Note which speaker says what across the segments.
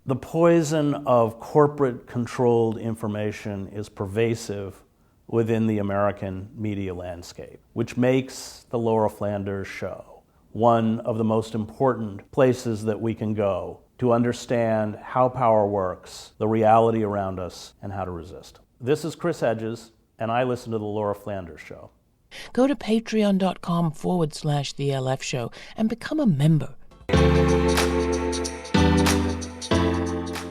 Speaker 1: The poison of corporate-controlled information is pervasive within the American media landscape, which makes the Laura Flanders Show one of the most important places that we can go to understand how power works, the reality around us, and how to resist. This is Chris Hedges, and I listen to the Laura Flanders Show.
Speaker 2: Go to patreon.com/The LF Show and become a member.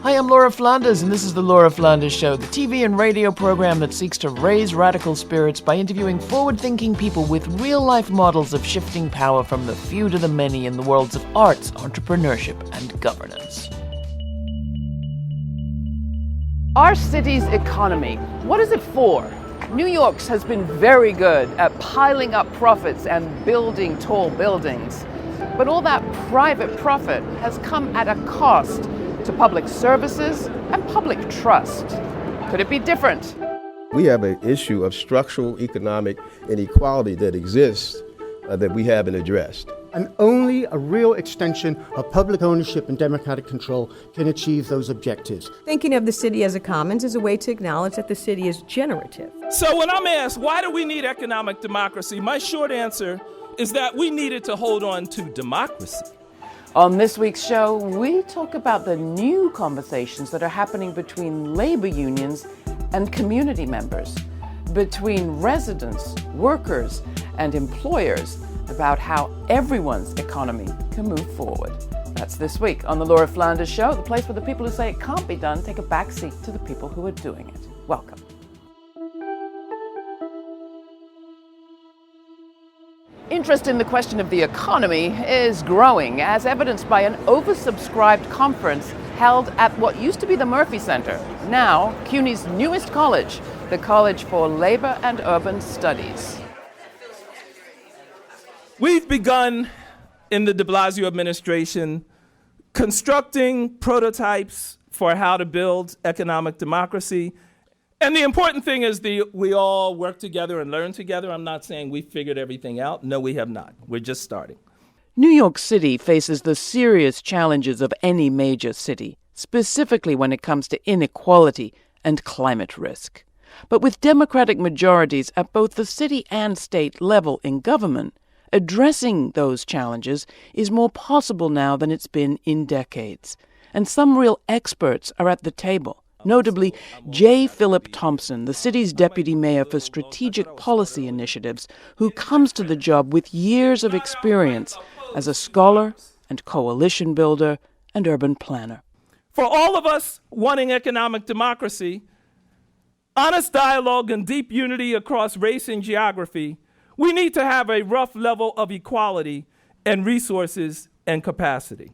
Speaker 2: Hi, I'm Laura Flanders, and this is The Laura Flanders Show, the TV and radio program that seeks to raise radical spirits by interviewing forward-thinking people with real-life models of shifting power from the few to the many in the worlds of arts, entrepreneurship, and governance.
Speaker 3: Our city's economy, what is it for? New York's has been very good at piling up profits and building tall buildings. But all that private profit has come at a cost to public services and public trust. Could it be different?
Speaker 4: We have an issue of structural economic inequality that exists that we haven't addressed.
Speaker 5: And only a real extension of public ownership and democratic control can achieve those objectives.
Speaker 6: Thinking of the city as a commons is a way to acknowledge that the city is generative.
Speaker 7: So when I'm asked, why do we need economic democracy? My short answer is that we needed to hold on to democracy.
Speaker 3: On this week's show, we talk about the new conversations that are happening between labor unions and community members, between residents, workers, and employers about how everyone's economy can move forward. That's this week on the Laura Flanders Show, the place where the people who say it can't be done take a back seat to the people who are doing it. Welcome. Interest in the question of the economy is growing, as evidenced by an oversubscribed conference held at what used to be the Murphy Center, now CUNY's newest college, the College for Labor and Urban Studies.
Speaker 7: We've begun in the de Blasio administration constructing prototypes for how to build economic democracy. And the important thing is we all work together and learn together. I'm not saying we figured everything out. No, we have not. We're just starting.
Speaker 2: New York City faces the serious challenges of any major city, specifically when it comes to inequality and climate risk. But with Democratic majorities at both the city and state level in government, addressing those challenges is more possible now than it's been in decades. And some real experts are at the table. Notably, Phillip Thompson, the city's deputy mayor for strategic policy initiatives, who comes to the job with years of experience as a scholar and coalition builder and urban planner.
Speaker 7: For all of us wanting economic democracy, honest dialogue and deep unity across race and geography, we need to have a rough level of equality and resources and capacity.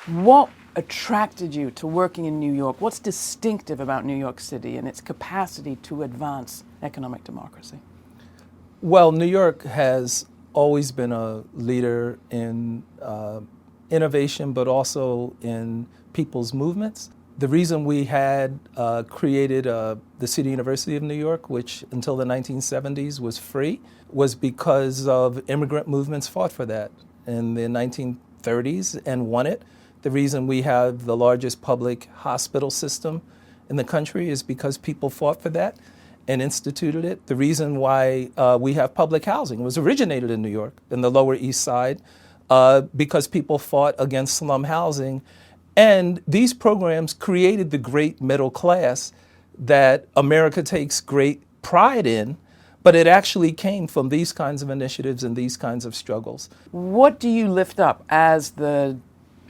Speaker 3: What attracted you to working in New York? What's distinctive about New York City and its capacity to advance economic democracy?
Speaker 7: Well, New York has always been a leader in innovation, but also in people's movements. The reason we had created the City University of New York, which until the 1970s was free, was because of immigrant movements fought for that in the 1930s and won it. The reason we have the largest public hospital system in the country is because people fought for that and instituted it. The reason why we have public housing was originated in New York, in the Lower East Side, because people fought against slum housing. And these programs created the great middle class that America takes great pride in, but it actually came from these kinds of initiatives and these kinds of struggles.
Speaker 3: What do you lift up as the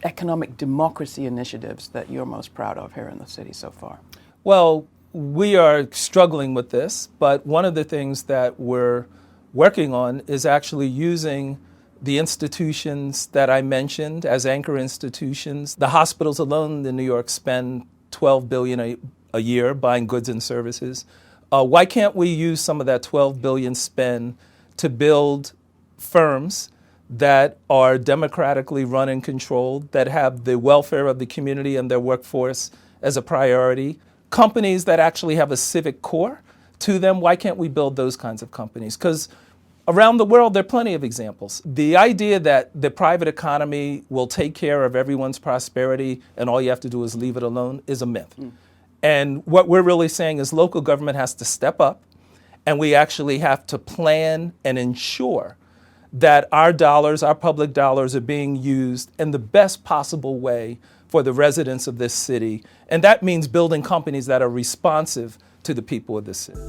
Speaker 3: economic democracy initiatives that you're most proud of here in the city so far?
Speaker 7: Well, we are struggling with this, but one of the things that we're working on is actually using the institutions that I mentioned as anchor institutions. The hospitals alone in New York spend $12 billion a year buying goods and services. Why can't we use some of that $12 billion spend to build firms that are democratically run and controlled, that have the welfare of the community and their workforce as a priority? Companies that actually have a civic core to them, why can't we build those kinds of companies? Because Around the world, there are plenty of examples. The idea that the private economy will take care of everyone's prosperity and all you have to do is leave it alone is a myth. And what we're really saying is local government has to step up, and we actually have to plan and ensure that our dollars, our public dollars, are being used in the best possible way for the residents of this city. And that means building companies that are responsive to the people of this city.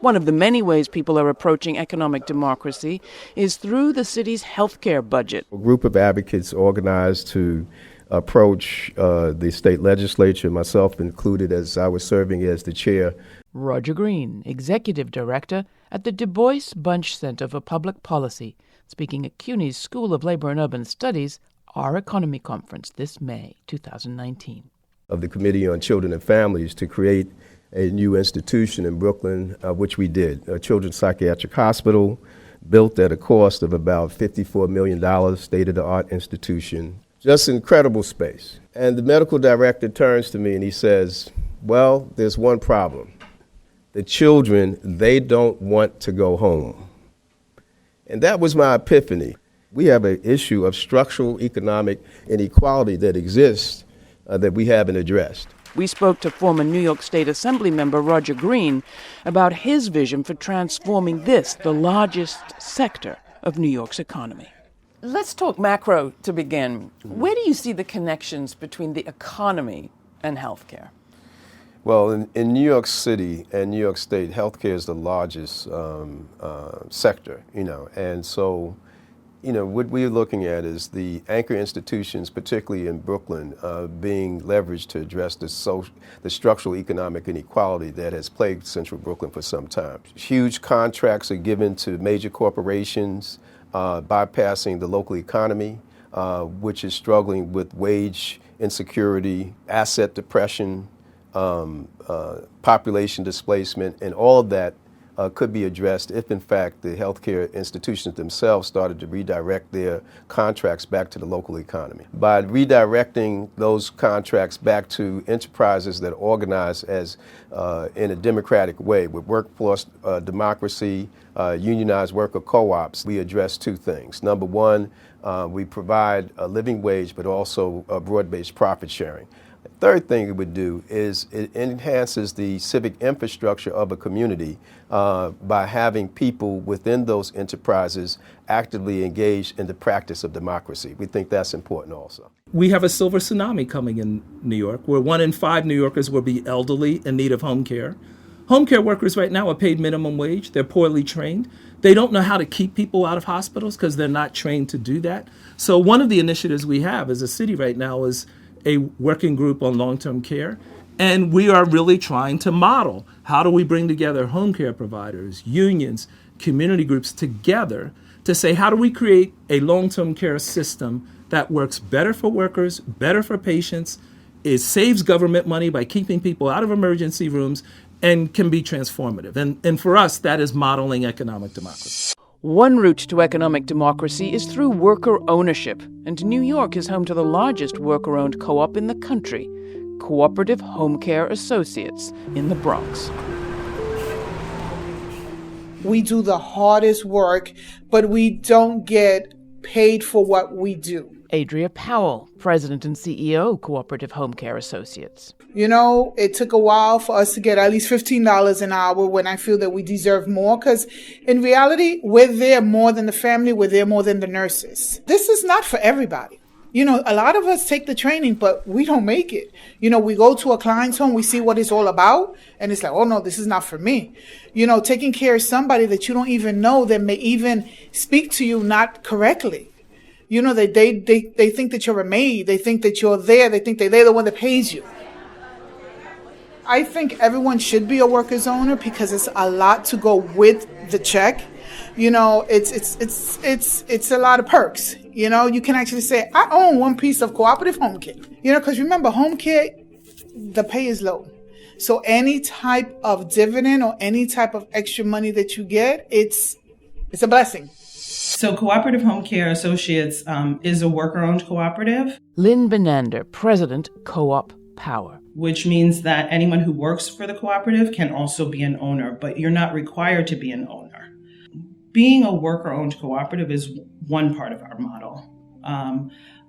Speaker 2: One of the many ways people are approaching economic democracy is through the city's healthcare budget.
Speaker 4: A group of advocates organized to approach the state legislature, myself included, as I was serving as the chair.
Speaker 2: Roger Green, Executive Director at the Du Bois Bunch Center for Public Policy, speaking at CUNY's School of Labor and Urban Studies, Our Economy Conference this May 2019.
Speaker 4: Of the Committee on Children and Families to create a new institution in Brooklyn, which we did, a children's psychiatric hospital built at a cost of about $54 million, state-of-the-art institution. Just incredible space. And the medical director turns to me and he says, well, there's one problem. The children, they don't want to go home. And that was my epiphany. We have an issue of structural economic inequality that exists that we haven't addressed.
Speaker 2: We spoke to former New York State Assembly member Roger Green about his vision for transforming this, the largest sector of New York's economy.
Speaker 3: Let's talk macro to begin. Where do you see the connections between the economy and healthcare?
Speaker 4: Well, in New York City and New York State, healthcare is the largest sector, and so, what we're looking at is the anchor institutions, particularly in Brooklyn, being leveraged to address the structural economic inequality that has plagued Central Brooklyn for some time. Huge contracts are given to major corporations, bypassing the local economy, which is struggling with wage insecurity, asset depression, population displacement, and all of that could be addressed if, in fact, the healthcare institutions themselves started to redirect their contracts back to the local economy. By redirecting those contracts back to enterprises that organize as in a democratic way with workforce democracy, unionized worker co-ops, we address two things. Number one, we provide a living wage, but also a broad-based profit sharing. Third thing it would do is it enhances the civic infrastructure of a community by having people within those enterprises actively engaged in the practice of democracy. We think that's important also.
Speaker 7: We have a silver tsunami coming in New York, where 1 in 5 New Yorkers will be elderly in need of home care. Home care workers right now are paid minimum wage. They're poorly trained. They don't know how to keep people out of hospitals because they're not trained to do that. So one of the initiatives we have as a city right now is a working group on long-term care, and we are really trying to model how do we bring together home care providers, unions, community groups together to say how do we create a long-term care system that works better for workers, better for patients, it saves government money by keeping people out of emergency rooms, and can be transformative. And for us, that is modeling economic democracy.
Speaker 2: One route to economic democracy is through worker ownership, and New York is home to the largest worker-owned co-op in the country, Cooperative Home Care Associates in the Bronx.
Speaker 8: We do the hardest work, but we don't get paid for what we do.
Speaker 2: Adria Powell, President and CEO, Cooperative Home Care Associates.
Speaker 8: It took a while for us to get at least $15 an hour when I feel that we deserve more, because in reality, we're there more than the family, we're there more than the nurses. This is not for everybody. A lot of us take the training, but we don't make it. We go to a client's home, we see what it's all about, and it's like, oh no, this is not for me. Taking care of somebody that you don't even know that may even speak to you not correctly. They think that you're a maid, they think that you're there, they think that they're the one that pays you. I think everyone should be a worker's owner because it's a lot to go with the check. It's a lot of perks. You can actually say, I own one piece of cooperative home care. Because remember, home care, the pay is low. So any type of dividend or any type of extra money that you get, it's a blessing.
Speaker 9: So Cooperative Home Care Associates is a worker-owned cooperative.
Speaker 2: Lynn Benander, President, Co-op power.
Speaker 9: Which means that anyone who works for the cooperative can also be an owner, but you're not required to be an owner. Being a worker-owned cooperative is one part of our model.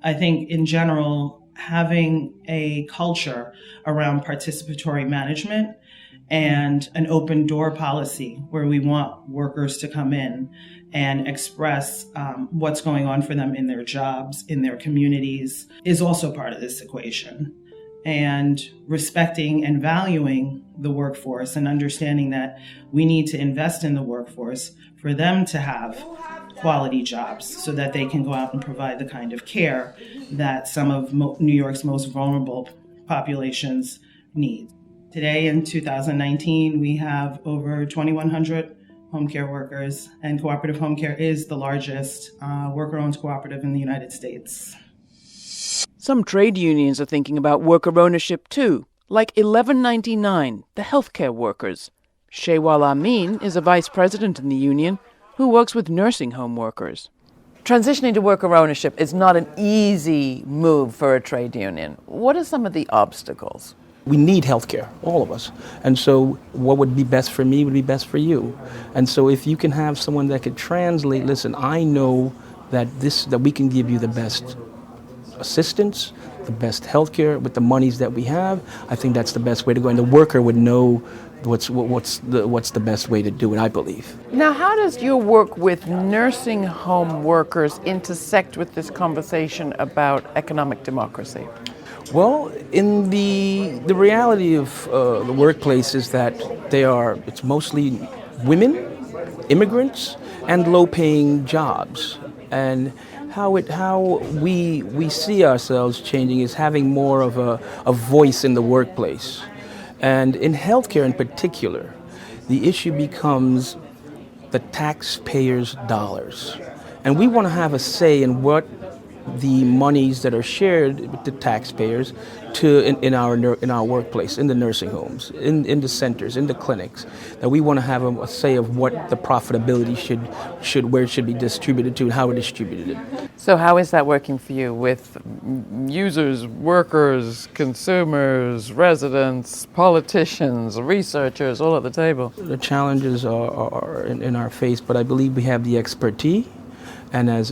Speaker 9: I think in general, having a culture around participatory management and an open door policy where we want workers to come in and express what's going on for them in their jobs, in their communities, is also part of this equation. And respecting and valuing the workforce and understanding that we need to invest in the workforce for them to have quality jobs so that they can go out and provide the kind of care that some of New York's most vulnerable populations need. Today in 2019, we have over 2,100 home care workers, and Cooperative Home Care is the largest worker-owned cooperative in the United States.
Speaker 2: Some trade unions are thinking about worker ownership too, like 1199, the healthcare workers. Shewal Amin is a vice president in the union who works with nursing home workers.
Speaker 3: Transitioning to worker ownership is not an easy move for a trade union. What are some of the obstacles?
Speaker 10: We need healthcare, all of us. And so what would be best for me would be best for you. And so if you can have someone that could translate, listen, I know that we can give you the best assistance, the best healthcare with the monies that we have, I think that's the best way to go. And the worker would know what's the best way to do it, I believe.
Speaker 3: Now, how does your work with nursing home workers intersect with this conversation about economic democracy?
Speaker 10: Well, in the reality of the workplace is that it's mostly women, immigrants, and low-paying jobs. And how we see ourselves changing is having more of a voice in the workplace. And in healthcare in particular, the issue becomes the taxpayers' dollars. And we want to have a say in what the monies that are shared with the taxpayers in our workplace, in the nursing homes, in the centers, in the clinics, that we want to have a say of what the profitability where it should be distributed to and how we're distributed it.
Speaker 3: So how is that working for you with users, workers, consumers, residents, politicians, researchers, all at the table?
Speaker 10: The challenges are in our face, but I believe we have the expertise. And as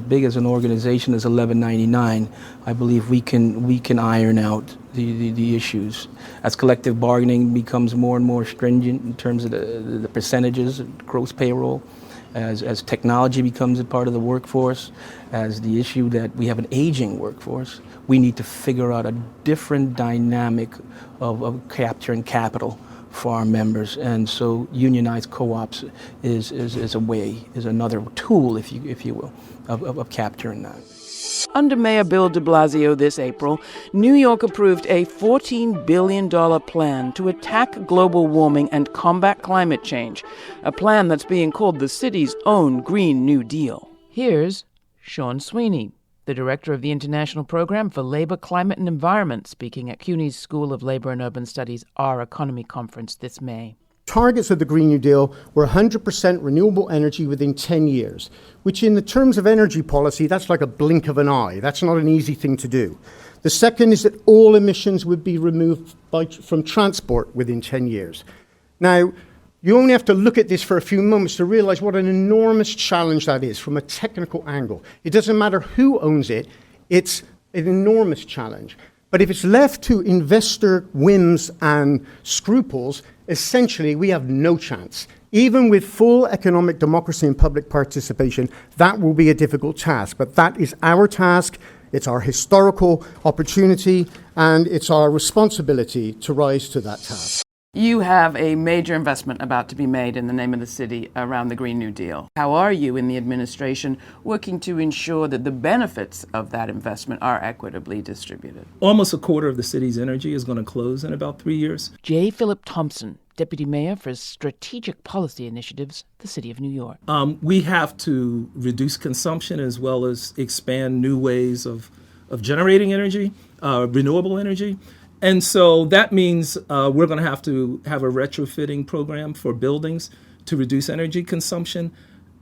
Speaker 10: big as an organization as 1199, I believe we can iron out the issues. As collective bargaining becomes more and more stringent in terms of the percentages, gross payroll, as technology becomes a part of the workforce, as the issue that we have an aging workforce, we need to figure out a different dynamic of capturing capital for our members, and so unionized co-ops is another tool, if you will, of capturing that.
Speaker 2: Under Mayor Bill de Blasio this April, New York approved a $14 billion plan to attack global warming and combat climate change, a plan that's being called the city's own Green New Deal. Here's Sean Sweeney, the director of the International Program for Labor, Climate and Environment, speaking at CUNY's School of Labor and Urban Studies' Our Economy Conference this May.
Speaker 5: Targets of the Green New Deal were 100% renewable energy within 10 years, which in the terms of energy policy, that's like a blink of an eye. That's not an easy thing to do. The second is that all emissions would be removed from transport within 10 years. Now, you only have to look at this for a few moments to realize what an enormous challenge that is from a technical angle. It doesn't matter who owns it, it's an enormous challenge. But if it's left to investor whims and scruples, essentially we have no chance. Even with full economic democracy and public participation, that will be a difficult task. But that is our task, it's our historical opportunity, and it's our responsibility to rise to that task.
Speaker 3: You have a major investment about to be made in the name of the city around the Green New Deal. How are you in the administration working to ensure that the benefits of that investment are equitably distributed?
Speaker 7: Almost a quarter of the city's energy is going to close in about 3 years.
Speaker 2: J. Phillip Thompson, Deputy Mayor for Strategic Policy Initiatives, the City of New York.
Speaker 7: We have to reduce consumption as well as expand new ways of generating energy, renewable energy. And so that means we're going to have a retrofitting program for buildings to reduce energy consumption.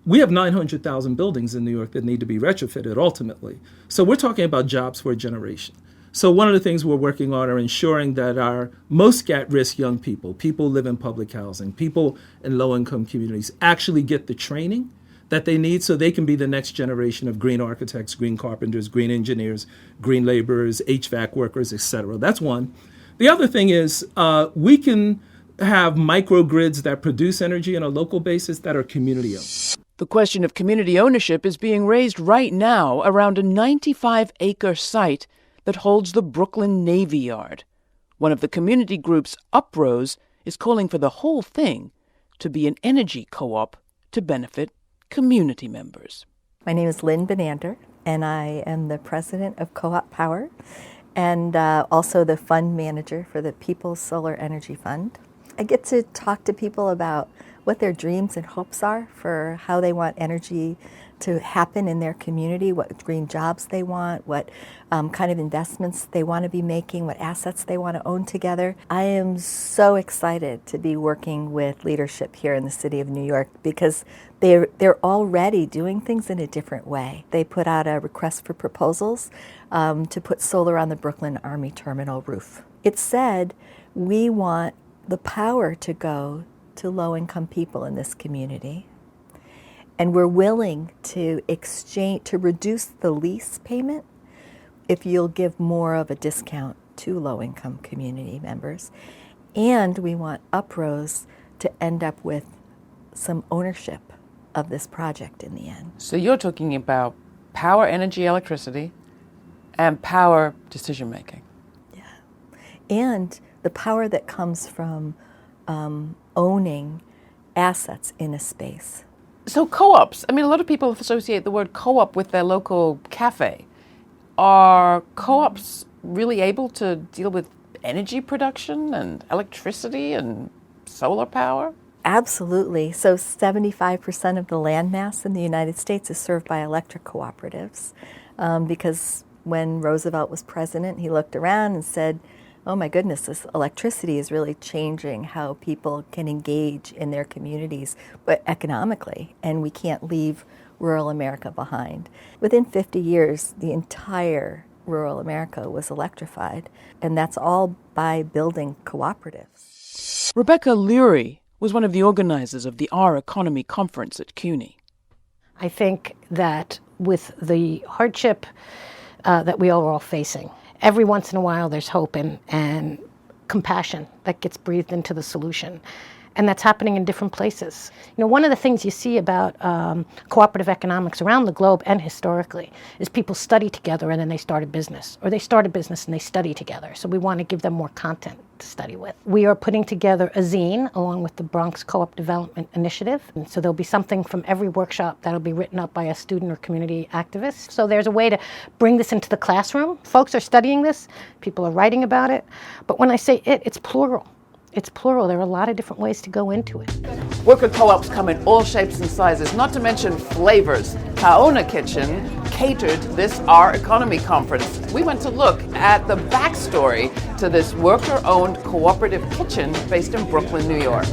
Speaker 7: We have 900,000 buildings in New York that need to be retrofitted ultimately. So we're talking about jobs for a generation. So one of the things we're working on are ensuring that our most at-risk young people who live in public housing, people in low-income communities, actually get the training that they need so they can be the next generation of green architects, green carpenters, green engineers, green laborers, HVAC workers, et cetera. That's one. The other thing is we can have microgrids that produce energy on a local basis that are community-owned.
Speaker 2: The question of community ownership is being raised right now around a 95-acre site that holds the Brooklyn Navy Yard. One of the community groups, Uprose, is calling for the whole thing to be an energy co-op to benefit community members.
Speaker 11: My name is Lynn Benander, and I am the president of Co-op Power and also the fund manager for the People's Solar Energy Fund. I get to talk to people about what their dreams and hopes are for how they want energy to happen in their community, what green jobs they want, what kind of investments they want to be making, what assets they want to own together. I am so excited to be working with leadership here in the city of New York because they're already doing things in a different way. They put out a request for proposals to put solar on the Brooklyn Army Terminal roof. It said, we want the power to go to low-income people in this community. And we're willing to reduce the lease payment if you'll give more of a discount to low-income community members. And we want Uprose to end up with some ownership of this project in the end.
Speaker 2: So you're talking about power, energy, electricity, and power decision-making.
Speaker 11: Yeah. And the power that comes from owning assets in a space.
Speaker 2: So co-ops, I mean, a lot of people associate the word co-op with their local cafe. Are co-ops really able to deal with energy production and electricity and solar power?
Speaker 11: Absolutely. So 75% of the land mass in the United States is served by electric cooperatives because when Roosevelt was president, he looked around and said, oh my goodness, this electricity is really changing how people can engage in their communities, but economically, and we can't leave rural America behind. Within 50 years, the entire rural America was electrified, and that's all by building cooperatives.
Speaker 2: Rebecca Leary was one of the organizers of the Our Economy conference at CUNY.
Speaker 12: I think that with the hardship that we are all facing, every once in a while there's hope and compassion that gets breathed into the solution. And that's happening in different places. You know, one of the things you see about cooperative economics around the globe and historically is people study together and then they start a business, or they start a business and they study together. So we want to give them more content to study with. We are putting together a zine along with the Bronx Co-op Development Initiative. And so there'll be something from every workshop that'll be written up by a student or community activist. So there's a way to bring this into the classroom. Folks are studying this, people are writing about it. But when I say it's plural. It's plural. There are a lot of different ways to go into it.
Speaker 2: Worker co-ops come in all shapes and sizes, not to mention flavors. Kaona Kitchen catered this Our Economy conference. We went to look at the backstory to this worker-owned cooperative kitchen based in Brooklyn, New York.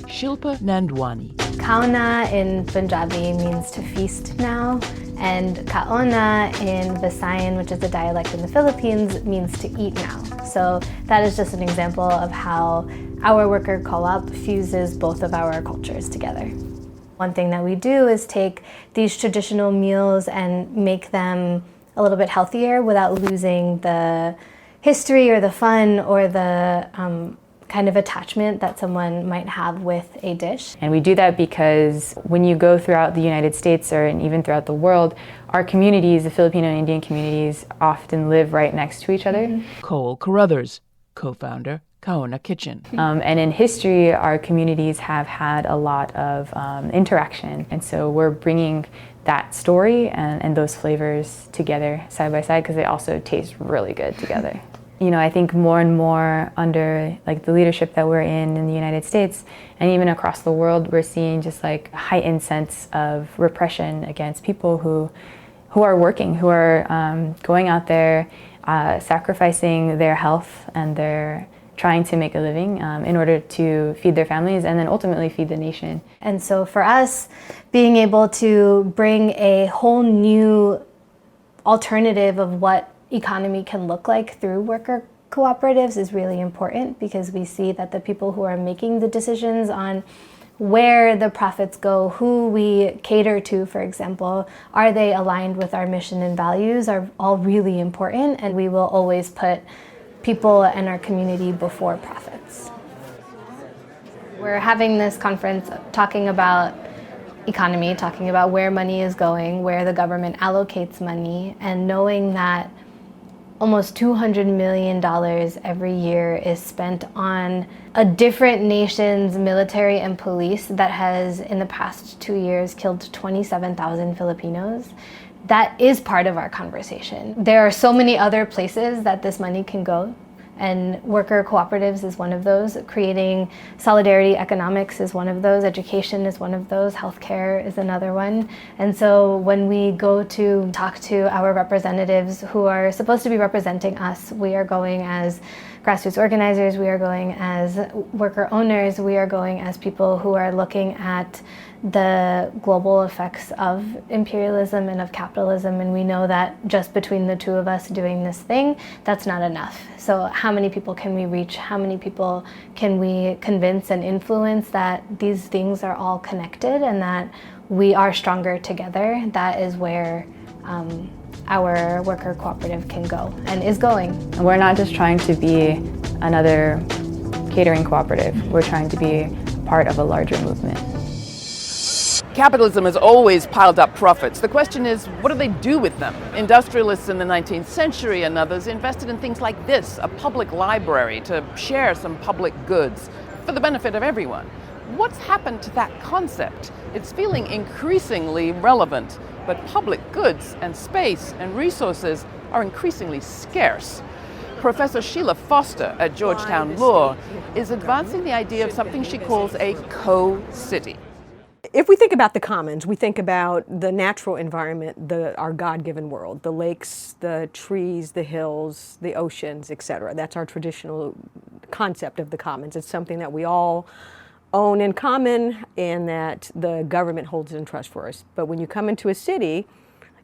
Speaker 2: Shilpa Nandwani.
Speaker 13: Kaona in Punjabi means to feast now, and kaona in Visayan, which is a dialect in the Philippines, means to eat now. So that is just an example of how our worker co-op fuses both of our cultures together. One thing that we do is take these traditional meals and make them a little bit healthier without losing the history or the fun or the kind of attachment that someone might have with a dish.
Speaker 14: And we do that because when you go throughout the United States and even throughout the world, our communities, the Filipino and Indian communities, often live right next to each other.
Speaker 2: Mm-hmm. Cole Carruthers, co-founder, Kaona Kitchen.
Speaker 14: And in history, our communities have had a lot of interaction. And so we're bringing that story and those flavors together side by side because they also taste really good together. You know, I think more and more under like the leadership that we're in the United States and even across the world, we're seeing just like a heightened sense of repression against people who are working, who are going out there, sacrificing their health and they're trying to make a living in order to feed their families and then ultimately feed the nation.
Speaker 13: And so for us, being able to bring a whole new alternative of what economy can look like through worker cooperatives is really important, because we see that the people who are making the decisions on where the profits go, who we cater to, for example, are they aligned with our mission and values, are all really important, and we will always put people and our community before profits. We're having this conference talking about economy, talking about where money is going, where the government allocates money, and knowing that almost $200 million every year is spent on a different nation's military and police that has, in the past 2 years, killed 27,000 Filipinos. That is part of our conversation. There are so many other places that this money can go, and worker cooperatives is one of those. Creating solidarity economics is one of those. Education is one of those. Healthcare is another one. And so when we go to talk to our representatives who are supposed to be representing us, we are going as grassroots organizers, we are going as worker owners, we are going as people who are looking at the global effects of imperialism and of capitalism, and we know that just between the two of us doing this thing, that's not enough. So how many people can we reach? How many people can we convince and influence that these things are all connected and that we are stronger together? That is where our worker cooperative can go and is going.
Speaker 14: We're not just trying to be another catering cooperative. We're trying to be part of a larger movement.
Speaker 2: Capitalism has always piled up profits. The question is, what do they do with them? Industrialists in the 19th century and others invested in things like this, a public library to share some public goods for the benefit of everyone. What's happened to that concept? It's feeling increasingly relevant, but public goods and space and resources are increasingly scarce. Professor Sheila Foster at Georgetown Law is advancing the idea of something she calls a co-city.
Speaker 6: If we think about the commons, we think about the natural environment, our God-given world, the lakes, the trees, the hills, the oceans, etc. That's our traditional concept of the commons. It's something that we all own in common and that the government holds in trust for us. But when you come into a city,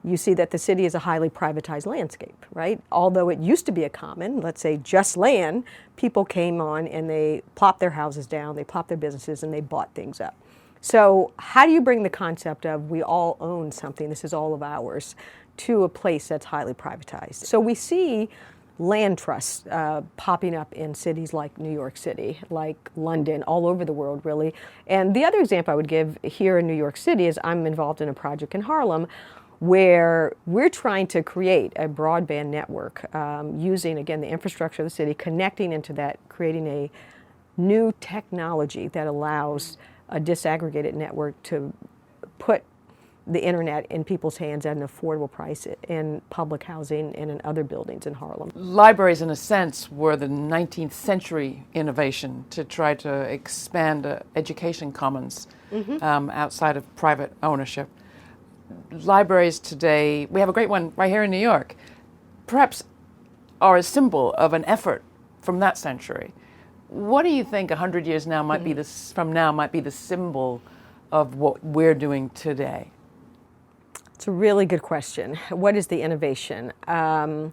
Speaker 6: you see that the city is a highly privatized landscape, right? Although it used to be a common, let's say just land, people came on and they plopped their houses down, they plopped their businesses, and they bought things up. So how do you bring the concept of we all own something, this is all of ours, to a place that's highly privatized? So we see land trusts popping up in cities like New York City, like London, all over the world, really. And the other example I would give here in New York City is I'm involved in a project in Harlem where we're trying to create a broadband network using, again, the infrastructure of the city, connecting into that, creating a new technology that allows a disaggregated network to put the internet in people's hands at an affordable price in public housing and in other buildings in Harlem.
Speaker 2: Libraries, in a sense, were the 19th century innovation to try to expand education commons outside of private ownership. Libraries today, we have a great one right here in New York, perhaps are a symbol of an effort from that century. What do you think 100 years now might be from now might be the symbol of what we're doing today?
Speaker 6: It's a really good question. What is the innovation? I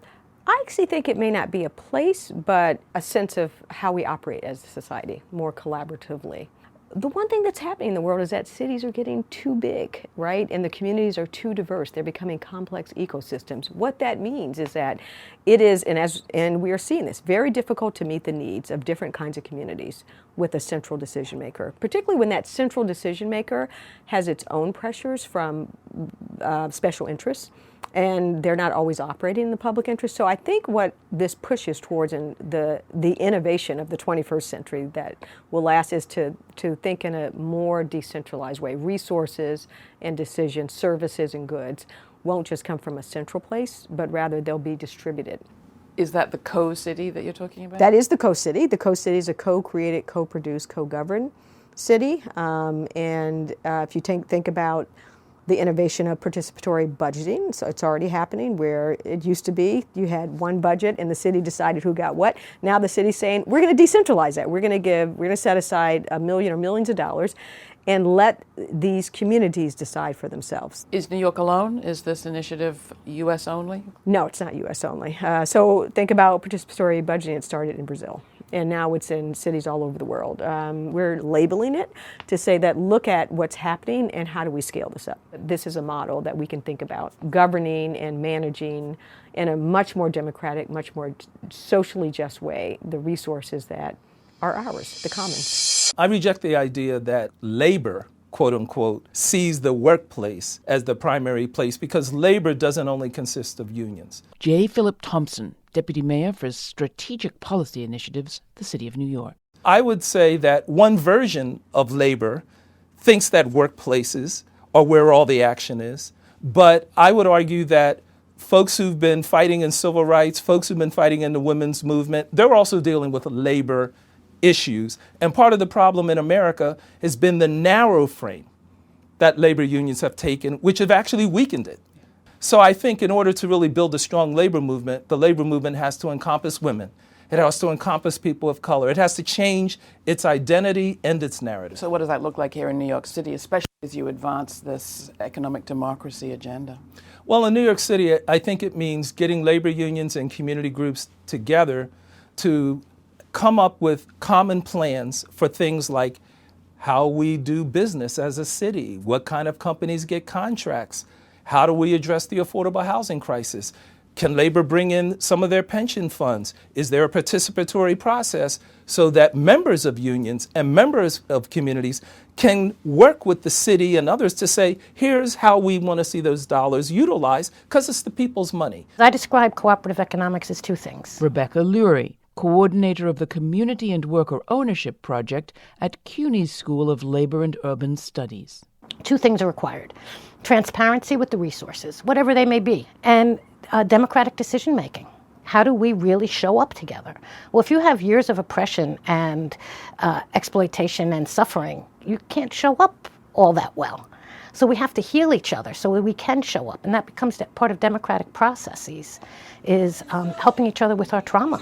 Speaker 6: actually think it may not be a place, but a sense of how we operate as a society, more collaboratively. The one thing that's happening in the world is that cities are getting too big, right? And the communities are too diverse. They're becoming complex ecosystems. What that means is that it is, and we are seeing this, very difficult to meet the needs of different kinds of communities with a central decision maker, particularly when that central decision maker has its own pressures from special interests, and they're not always operating in the public interest. So I think what this pushes towards in the innovation of the 21st century that will last is to think in a more decentralized way. Resources and decisions, services and goods won't just come from a central place, but rather they'll be distributed.
Speaker 2: Is that the co-city that you're talking about?
Speaker 6: That is the co-city. The co-city is a co-created, co-produced, co-governed city. If you think about the innovation of participatory budgeting, so it's already happening where it used to be you had one budget and the city decided who got what. Now the city's saying we're going to decentralize that. We're going to set aside $1 million or millions of dollars, and let these communities decide for themselves.
Speaker 3: Is New York alone? Is this initiative U.S. only?
Speaker 6: No, it's not U.S. only. So think about participatory budgeting. It started in Brazil, and now it's in cities all over the world. We're labeling it to say that look at what's happening and how do we scale this up. This is a model that we can think about governing and managing in a much more democratic, much more socially just way the resources that are ours, the commons.
Speaker 7: I reject the idea that labor, quote unquote, sees the workplace as the primary place, because labor doesn't only consist of unions.
Speaker 2: J. Phillip Thompson, Deputy Mayor for Strategic Policy Initiatives, the City of New York.
Speaker 7: I would say that one version of labor thinks that workplaces are where all the action is, but I would argue that folks who've been fighting in civil rights, folks who've been fighting in the women's movement, they're also dealing with labor issues. And part of the problem in America has been the narrow frame that labor unions have taken, which have actually weakened it. So I think in order to really build a strong labor movement, the labor movement has to encompass women. It has to encompass people of color. It has to change its identity and its narrative.
Speaker 3: So what does that look like here in New York City, especially as you advance this economic democracy agenda?
Speaker 7: Well, in New York City, I think it means getting labor unions and community groups together to come up with common plans for things like how we do business as a city, what kind of companies get contracts, how do we address the affordable housing crisis, can labor bring in some of their pension funds, is there a participatory process so that members of unions and members of communities can work with the city and others to say, here's how we want to see those dollars utilized, because it's the people's money.
Speaker 12: I describe cooperative economics as two things.
Speaker 2: Rebecca Lurie, coordinator of the Community and Worker Ownership Project at CUNY's School of Labor and Urban Studies.
Speaker 12: Two things are required. Transparency with the resources, whatever they may be, and democratic decision-making. How do we really show up together? Well, if you have years of oppression and exploitation and suffering, you can't show up all that well. So we have to heal each other so we can show up, and that becomes part of democratic processes, is helping each other with our trauma.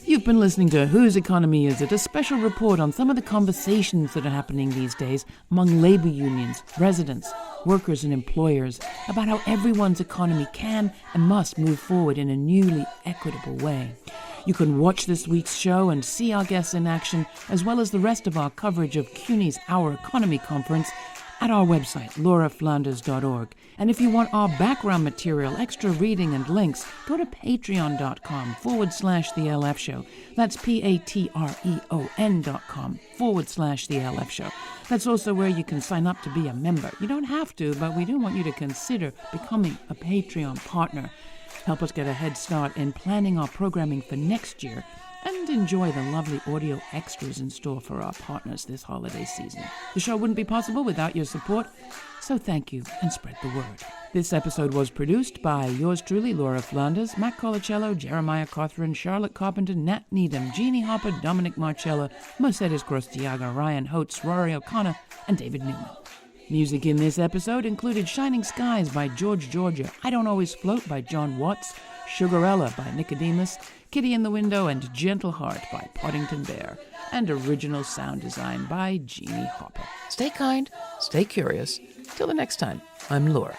Speaker 2: You've been listening to Whose Economy Is It?, a special report on some of the conversations that are happening these days among labor unions, residents, workers and employers about how everyone's economy can and must move forward in a newly equitable way. You can watch this week's show and see our guests in action, as well as the rest of our coverage of CUNY's Our Economy Conference at our website, lauraflanders.org. And if you want our background material, extra reading and links, go to patreon.com/The LF Show. That's patreon.com/The LF Show. That's also where you can sign up to be a member. You don't have to, but we do want you to consider becoming a Patreon partner. Help us get a head start in planning our programming for next year and enjoy the lovely audio extras in store for our partners this holiday season. The show wouldn't be possible without your support, so thank you and spread the word. This episode was produced by yours truly, Laura Flanders, Matt Colaciello, Jeremiah Cothern, Charlotte Carpenter, Nat Needham, Jeannie Hopper, Dominic Marcella, Mercedes Gorostiaga, Ryan Holtz, Rory O'Connor, and David Neumann. Music in this episode included Shining Skies by George Georgia, I Don't Always Float by John Watts, Sugarella by Nicodemus, Kitty in the Window and Gentle Heart by Poddington Bear, and original sound design by Jeannie Hopper. Stay kind, stay curious. Till the next time, I'm Laura.